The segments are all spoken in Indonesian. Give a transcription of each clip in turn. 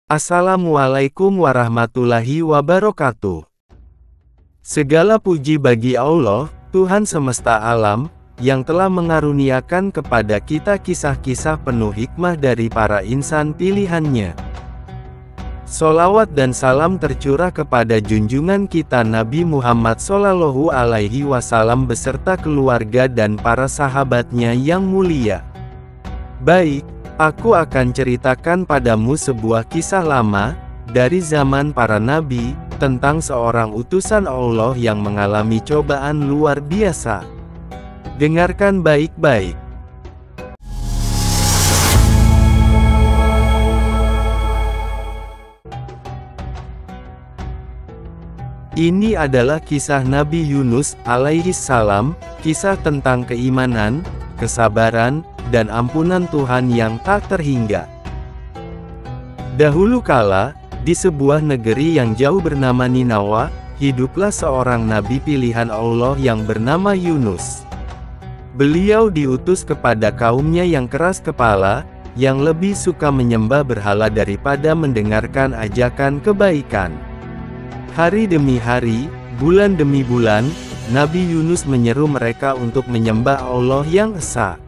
Assalamualaikum warahmatullahi wabarakatuh. Segala puji bagi Allah, Tuhan semesta alam, yang telah mengaruniakan kepada kita kisah-kisah penuh hikmah dari para insan pilihannya. Sholawat dan salam tercurah kepada junjungan kita Nabi Muhammad SAW beserta keluarga dan para sahabatnya yang mulia. Baik, aku akan ceritakan padamu sebuah kisah lama, dari zaman para nabi, tentang seorang utusan Allah yang mengalami cobaan luar biasa. Dengarkan baik-baik. Ini adalah kisah Nabi Yunus alaihissalam, kisah tentang keimanan, kesabaran, dan ampunan Tuhan yang tak terhingga. Dahulu kala, di sebuah negeri yang jauh bernama Ninawa, hiduplah seorang nabi pilihan Allah yang bernama Yunus. Beliau diutus kepada kaumnya yang keras kepala, yang lebih suka menyembah berhala daripada mendengarkan ajakan kebaikan. Hari demi hari, bulan demi bulan, Nabi Yunus menyeru mereka untuk menyembah Allah yang esa.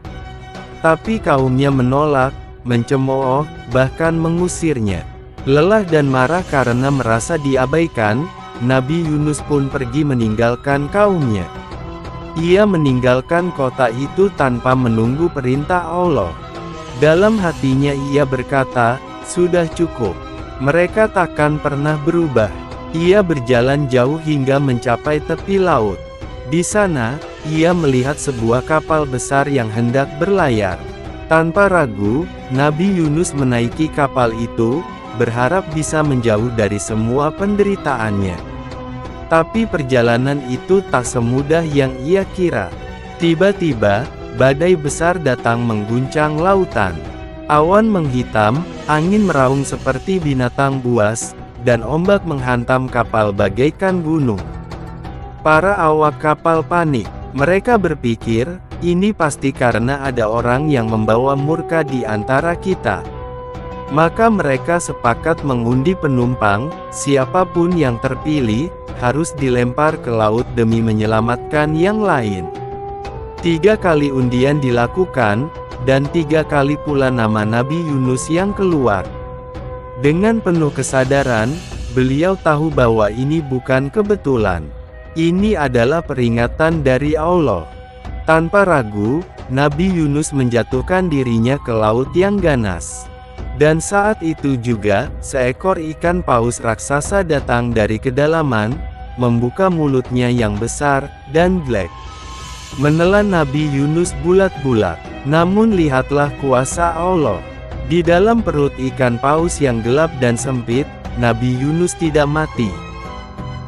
Tapi kaumnya menolak, mencemooh, bahkan mengusirnya. Lelah dan marah karena merasa diabaikan, Nabi Yunus pun pergi meninggalkan kaumnya. Ia meninggalkan kota itu tanpa menunggu perintah Allah. Dalam hatinya ia berkata, "Sudah cukup. Mereka takkan pernah berubah." Ia berjalan jauh hingga mencapai tepi laut. Di sana, ia melihat sebuah kapal besar yang hendak berlayar. Tanpa ragu, Nabi Yunus menaiki kapal itu, berharap bisa menjauh dari semua penderitaannya. Tapi perjalanan itu tak semudah yang ia kira. Tiba-tiba, badai besar datang mengguncang lautan. Awan menghitam, angin meraung seperti binatang buas, dan ombak menghantam kapal bagaikan gunung. Para awak kapal panik. Mereka berpikir, ini pasti karena ada orang yang membawa murka di antara kita. Maka mereka sepakat mengundi penumpang, siapapun yang terpilih, harus dilempar ke laut demi menyelamatkan yang lain. 3 kali undian dilakukan, dan 3 kali pula nama Nabi Yunus yang keluar. Dengan penuh kesadaran, beliau tahu bahwa ini bukan kebetulan. Ini adalah peringatan dari Allah. Tanpa ragu, Nabi Yunus menjatuhkan dirinya ke laut yang ganas. Dan saat itu juga, seekor ikan paus raksasa datang dari kedalaman, membuka mulutnya yang besar, dan glek. Menelan Nabi Yunus bulat-bulat. Namun lihatlah kuasa Allah. Di dalam perut ikan paus yang gelap dan sempit, Nabi Yunus tidak mati.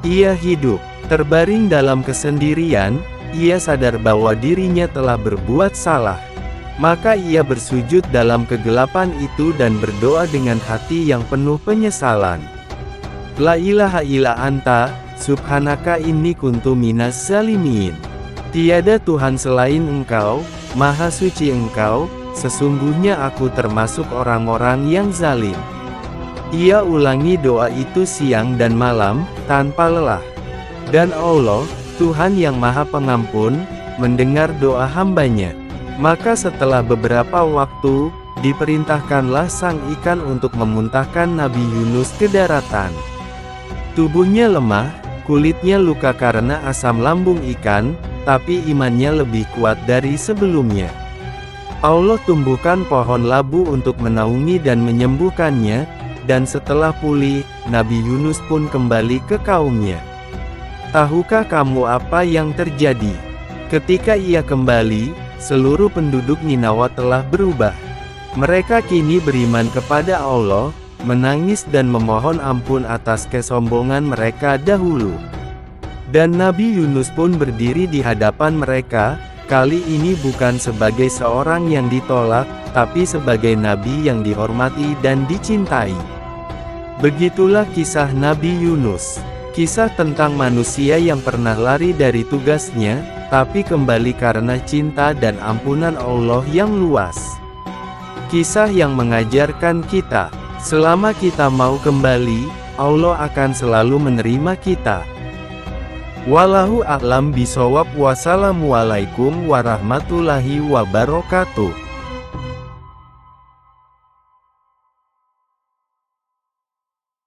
Ia hidup. Terbaring dalam kesendirian, ia sadar bahwa dirinya telah berbuat salah. Maka ia bersujud dalam kegelapan itu dan berdoa dengan hati yang penuh penyesalan. La ilaha illa anta, subhanaka inni kuntu minas zalimin. Tiada Tuhan selain Engkau, Maha Suci Engkau, sesungguhnya aku termasuk orang-orang yang zalim. Ia ulangi doa itu siang dan malam, tanpa lelah. Dan Allah, Tuhan yang Maha Pengampun, mendengar doa hambanya. Maka setelah beberapa waktu, diperintahkanlah sang ikan untuk memuntahkan Nabi Yunus ke daratan. Tubuhnya lemah, kulitnya luka karena asam lambung ikan, tapi imannya lebih kuat dari sebelumnya. Allah tumbuhkan pohon labu untuk menaungi dan menyembuhkannya, dan setelah pulih, Nabi Yunus pun kembali ke kaumnya. Tahukah kamu apa yang terjadi? Ketika ia kembali, seluruh penduduk Ninawa telah berubah. Mereka kini beriman kepada Allah, menangis dan memohon ampun atas kesombongan mereka dahulu. Dan Nabi Yunus pun berdiri di hadapan mereka, kali ini bukan sebagai seorang yang ditolak, tapi sebagai nabi yang dihormati dan dicintai. Begitulah kisah Nabi Yunus. Kisah tentang manusia yang pernah lari dari tugasnya, tapi kembali karena cinta dan ampunan Allah yang luas. Kisah yang mengajarkan kita, Selama kita mau kembali, Allah akan selalu menerima kita. Wallahu a'lam bishawab. Wassalamualaikum warahmatullahi wabarakatuh.